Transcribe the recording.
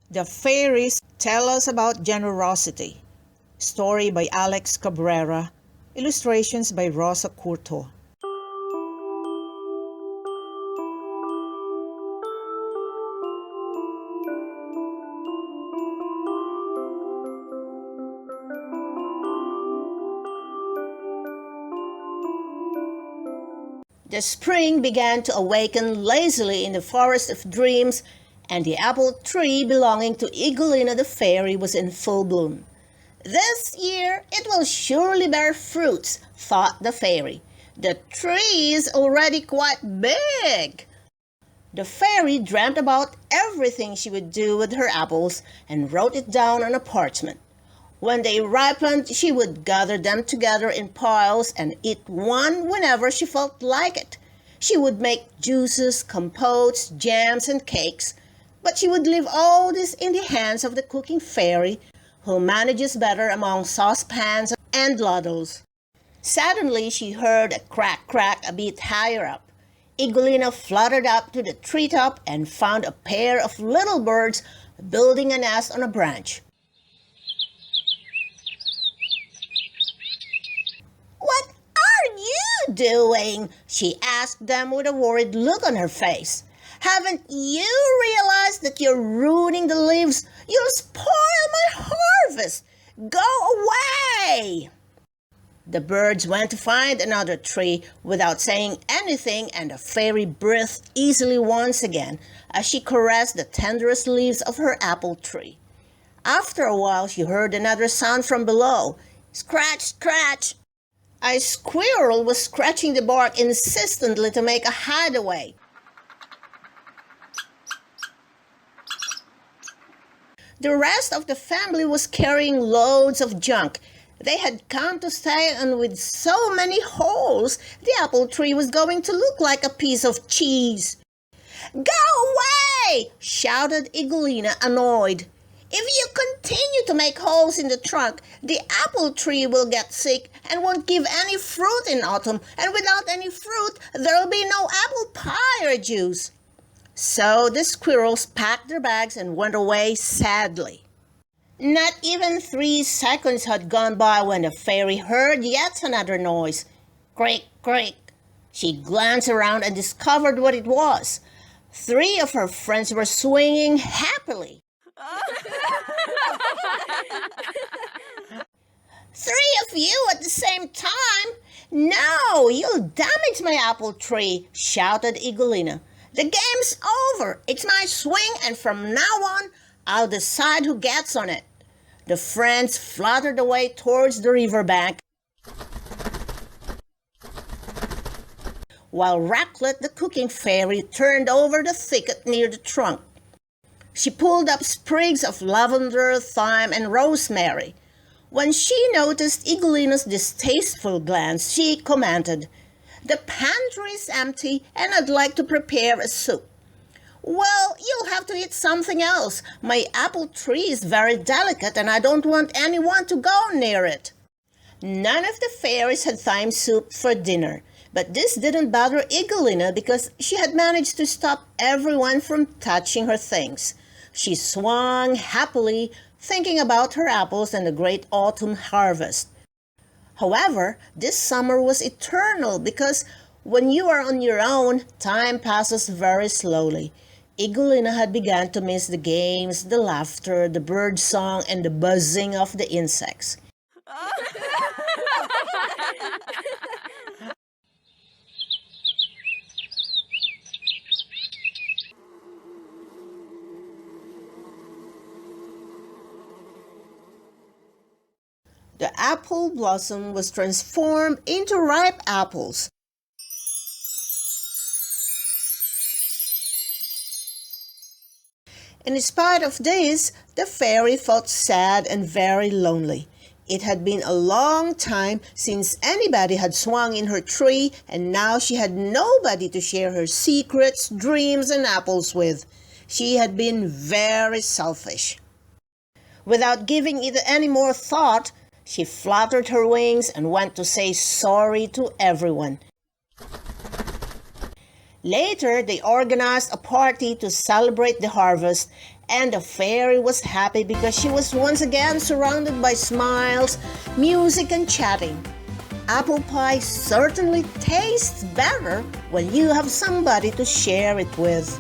The Fairies tell us about generosity. Story by Aleix Cabrera. Illustrations by Rosa Curto. The spring began to awaken lazily in the forest of dreams, and the apple tree belonging to Eaglina the fairy was in full bloom. This year it will surely bear fruits, thought the fairy. The tree is already quite big. The fairy dreamt about everything she would do with her apples and wrote it down on a parchment. When they ripened, she would gather them together in piles and eat one whenever she felt like it. She would make juices, compotes, jams, and cakes, but she would leave all this in the hands of the cooking fairy, who manages better among saucepans and ladles. Suddenly she heard a crack a bit higher up. Eaglina fluttered up to the treetop and found a pair of little birds building a nest on a branch. "What are you doing?" she asked them with a worried look on her face. "Haven't you realized that you're ruining the leaves? You'll spoil my harvest! Go away!" The birds went to find another tree without saying anything, and the fairy breathed easily once again as she caressed the tenderest leaves of her apple tree. After a while she heard another sound from below. Scratch, scratch! A squirrel was scratching the bark insistently to make a hideaway. The rest of the family was carrying loads of junk. They had come to stay, and with so many holes, the apple tree was going to look like a piece of cheese. "Go away!" shouted Eaglina, annoyed. "If you continue to make holes in the trunk, the apple tree will get sick and won't give any fruit in autumn, and without any fruit, there'll be no apple pie or juice." So the squirrels packed their bags and went away sadly. Not even 3 seconds had gone by when the fairy heard yet another noise. Creak, creak. She glanced around and discovered what it was. 3 of her friends were swinging happily. "3 of you at the same time? No, you'll damage my apple tree," shouted Eaglina. "The game's over. It's my swing, and from now on, I'll decide who gets on it." The friends fluttered away towards the riverbank, while Raclette, the cooking fairy, turned over the thicket near the trunk. She pulled up sprigs of lavender, thyme, and rosemary. When she noticed Eaglina's distasteful glance, she commented, "The pantry is empty, and I'd like to prepare a soup." "Well, you'll have to eat something else. My apple tree is very delicate, and I don't want anyone to go near it." None of the fairies had thyme soup for dinner, but this didn't bother Eaglina because she had managed to stop everyone from touching her things. She swung happily, thinking about her apples and the great autumn harvest. However, this summer was eternal because when you are on your own, time passes very slowly. Eaglina had begun to miss the games, the laughter, the bird song, and the buzzing of the insects. The apple blossom was transformed into ripe apples. In spite of this, the fairy felt sad and very lonely. It had been a long time since anybody had swung in her tree, and now she had nobody to share her secrets, dreams, and apples with. She had been very selfish. Without giving it any more thought, she fluttered her wings and went to say sorry to everyone. Later, they organized a party to celebrate the harvest, and the fairy was happy because she was once again surrounded by smiles, music, and chatting. Apple pie certainly tastes better when you have somebody to share it with.